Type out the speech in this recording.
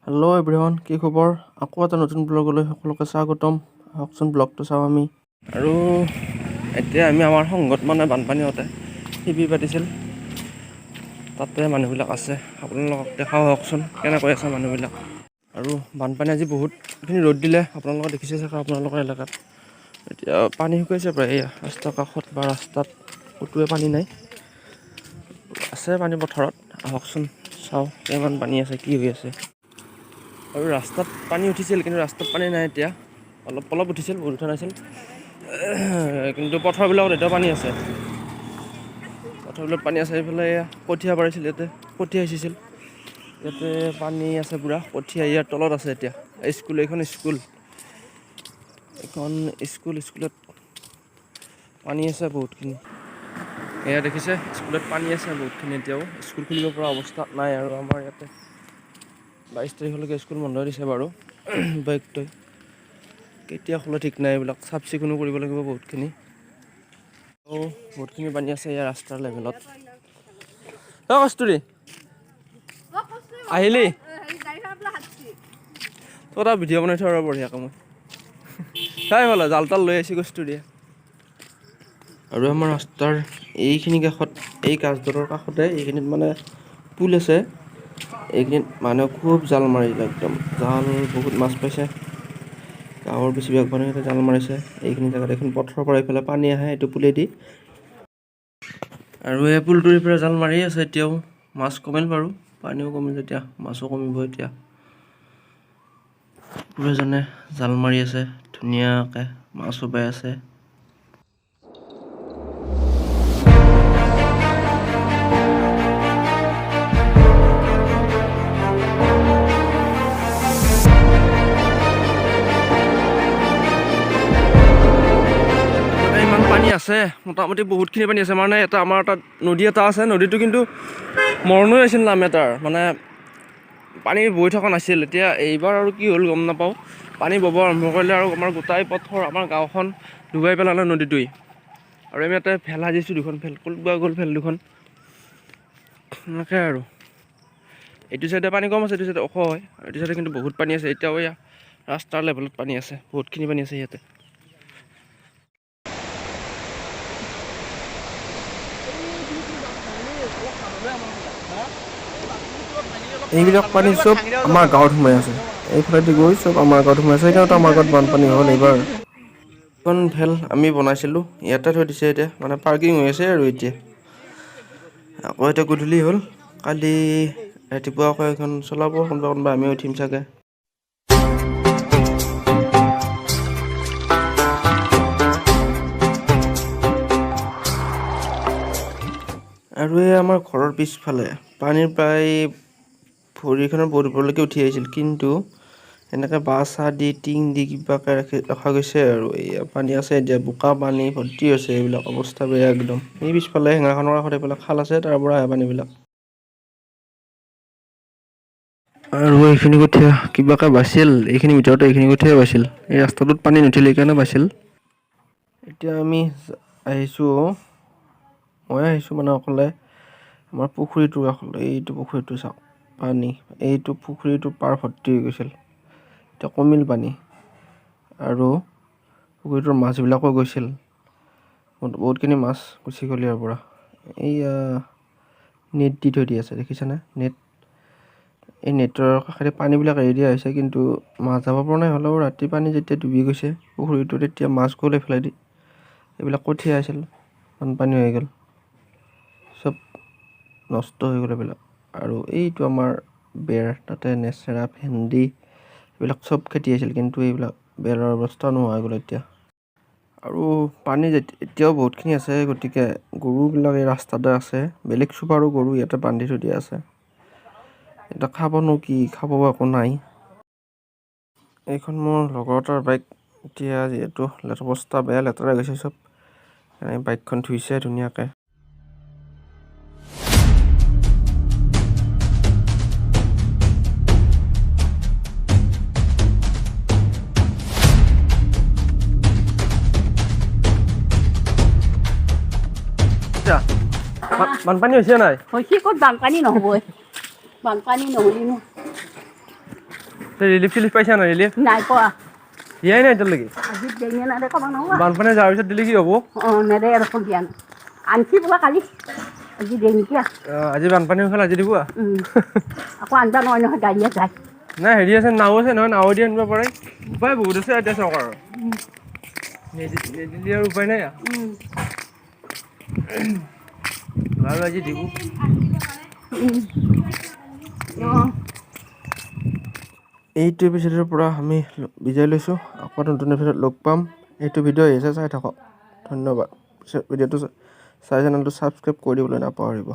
Hello' everyone, কি খবৰ? আকৌ এটা নতুন ব্লগলৈ সকলোকে স্বাগতম। আহকচোন ব্লগটো চাওঁ আমি। আৰু এতিয়া আমি আমাৰ সংঘত মানে বানপানী হওঁতে শিবিৰ পাতিছিল, তাতে মানুহবিলাক আছে। আপোনালোকক দেখাও আহকচোন কেনেকৈ আছে মানুহবিলাক। আৰু বানপানী আজি বহুতখিনি ৰ'দ দিলে, আপোনালোকে দেখিছে চাগে আপোনালোকৰ এলেকাত। এতিয়া পানী শুকাইছে প্ৰায় ৰাস্তাৰ কাষত বা ৰাস্তাত ক'তোৱে পানী নাই। আছে পানী পথাৰত, আহকচোন চাওঁ কিমান পানী আছে, কি হৈ আছে। আৰু ৰাস্তাত পানী উঠিছিল, কিন্তু ৰাস্তাত পানী নাই এতিয়া। অলপ অলপ উঠিছিল, বহুত উঠা নাছিল। কিন্তু পথাৰবিলাকত এতিয়াও পানী আছে। পথাৰবিলাকত পানী আছে। এইফালে কঠীয়া পাৰিছিল, ইয়াতে কঠীয়া সিঁচিছিল। ইয়াতে পানী আছে পুৰা, কঠীয়া ইয়াৰ তলত আছে এতিয়া। এইখন স্কুলত পানী আছে বহুতখিনি। এয়া দেখিছে, স্কুলত পানী আছে বহুতখিনি এতিয়াও। স্কুল খুলিব পৰা অৱস্থাত নাই আৰু আমাৰ ইয়াতে। 22 তাৰিখলৈকে স্কুল বন্ধ দিছে বাৰু। কেতিয়া খোলে ঠিক নাই। এইবিলাক চাফ চিকুণো কৰিব লাগিব বহুতখিনি। বহুতখিনি পানী আছে ইয়াৰ ৰাস্তাৰ লেভেলত। কস্তুৰী আহিলি তই এটা ভিডিঅ' বনাই থৈ আৰু বঢ়িয়াকৈ মই চাই ভাল জাল তাল লৈ আহিছে কস্তুৰীয়ে। আৰু আমাৰ ৰাস্তাৰ এইখিনি কাষত, এই গাছডালৰ কাষতে এইখিনিত মানে পুল আছে। এইখিনিত মানুহে খুব জাল মাৰিলে, একদম জাল বহুত মাছ পাইছে। গাঁৱৰ বেছিভাগ মানুহে ইয়াতে জাল মাৰিছে। এইখিনি জেগাত এইখন পথাৰৰ পৰা এইফালে পানী আহে এইটো পুলেদি। আৰু এই পুলটোৰ পৰা জাল মাৰি আছে এতিয়াও। মাছ কমিল বাৰু, পানীও কমিল যেতিয়া, মাছো কমিব এতিয়া। পুৰুষজনে জাল মাৰি আছে ধুনীয়াকৈ, মাছো পাই আছে। পানী আছে, মোটামুটি বহুতখিনি পানী আছে। মানে আমাৰ তাত নদী এটা আছে, নদীটো কিন্তু মৰণৈ আছিল নাম এটাৰ, মানে পানী বৈ থকা নাছিল। এতিয়া এইবাৰ আৰু কি হ'ল গম নাপাওঁ, পানী বব আৰম্ভ কৰিলে আৰু আমাৰ গোটাই পথৰ, আমাৰ গাঁওখন ডুবাই পেলালে নদীটোৱে। আৰু আমি ইয়াতে ভেল সাজিছোঁ, দুখন ভেল ক'লবা গ'ল ভেল দুখন। এনেকৈ আৰু এইটো চাইডে পানী কম আছে, এইটো চাইডে ওখ হয়। এইটো চাইডে কিন্তু বহুত পানী আছে এতিয়াও। এয়া ৰাস্তাৰ লেভেলত পানী আছে, বহুতখিনি পানী আছে ইয়াতে। এইবিলাক পানী চব আমাৰ গাঁৱত সোমাই আছে। এইফালেদি গৈ চব আমাৰ গাঁৱত সোমাই আছে। সেইকাৰণেতো আমাৰ গাঁৱত বানপানী হ'ল এইবাৰ। এখন ভেল আমি বনাইছিলোঁ, ইয়াতে থৈ দিছে এতিয়া, মানে পাৰ্কিং হৈ আছে আৰু এতিয়া। আকৌ এতিয়া গধূলি হ'ল, কালি ৰাতিপুৱা আকৌ এখন চলাব কোনোবা, আমিও উঠিম চাগে। আৰু এই আমাৰ ঘৰৰ পিছফালে পানীৰ প্ৰায় ভৰিখনৰ ওপৰলৈকে উঠি আহিছিল, কিন্তু এনেকৈ বাঁহ চাহ দি টিং দি কিবাকৈ ৰখা গৈছে। আৰু এয়া পানী আছে এতিয়া, বোকা পানী ভৰ্তি হৈছে, এইবিলাক অৱস্থা বেয়া একদম। এই পিছফালে হেঙাৰখনৰ কাষত এইফালে খাল আছে, তাৰ পৰা আহে পানীবিলাক। আৰু এইখিনি কঠীয়া কিবাকৈ বাছিল, এইখিনি ভিতৰতে এইখিনি কঠীয়াই বাছিল। এই ৰাস্তাটোত পানী নুঠিল, সেইকাৰণে বাছিল। এতিয়া আমি মই আহিছোঁ মানে অকলে আমাৰ পুখুৰীটোৰ কাষলৈ। এইটো পুখুৰীটো চাওক, পানী এইটো পুখুৰীটো পাৰ ভৰ্তি হৈ গৈছিল, এতিয়া কমিল পানী। আৰু পুখুৰীটোৰ মাছবিলাকো গৈছিল, বহুতখিনি মাছ গুচি গ'ল ইয়াৰ পৰা। এইয়া নেট দি থৈ দিয়া আছে, দেখিছেনে নেট। এই নেটৰ কাষেৰে পানীবিলাক এৰি দিয়া হৈছে, কিন্তু মাছ যাব পৰা নাই। হ'লেও ৰাতি পানী যেতিয়া ডুবি গৈছে পুখুৰীটো, তেতিয়া মাছ গ'ল এইফালেদি। এইবিলাক কঠীয়া আছিল, বানপানী হৈ গ'ল, চব নষ্ট হৈ গ'ল এইবিলাক। আৰু এইটো আমাৰ বেৰ, তাতে নেচেৰা ভেন্দি এইবিলাক চব খেতি আছিল, কিন্তু এইবিলাক বেৰৰ অৱস্থা নোহোৱা হৈ গ'ল এতিয়া। আৰু পানী এতিয়াও বহুতখিনি আছে, গতিকে গৰুবিলাক এই ৰাস্তাতে আছে। বেলেগ চোপাৰো গৰু ইয়াতে বান্ধি থৈ দিয়া আছে। এতিয়া খাবনো কি, খাব একো নাই। এইখন মোৰ লগৰ এটাৰ বাইক। এতিয়া যিহেতু অৱস্থা বেয়া, লেতেৰা গৈছে চব, বাইকখন ধুইছে ধুনীয়াকৈ। বানপানী হৈছে নাই? হৈছে ক'ত বানপানী নহ'ব, বানপানী নহ'লি ৰিলিফ চিলিফ পাইছা না ৰিলিফ নাই পোৱা দিয়াই নাই এতিয়ালৈকে আজি দেৰি নাই ক'ব নহয় বানপানী যোৱাৰ পিছত দিলে কি হ'ব নেদে আৰু দিয়া নাই আনছি বোলা কালি আজি দেৰি নেকি আজি বানপানী হ'ল আজি দিব আকৌ আনবা নহয় নহয় গাড়ীয়ে যায় নাই হেৰি আছে নাও আছে নহয় নাও দি আনিব পাৰে উপায় বহুত আছে এতিয়া চৰকাৰৰ নিদিলে আৰু উপায় নাই ভাল আজি দিব এইটো এপিছ'ডৰ পৰা আমি বিদায় লৈছোঁ আকৌ নতুন এপিছ'ডত লগ পাম এইটো ভিডিঅ' আহিছে চাই থাকক ধন্যবাদ ভিডিঅ'টো চাই চেনেলটো ছাবস্ক্ৰাইব কৰি দিবলৈ নাপাহৰিব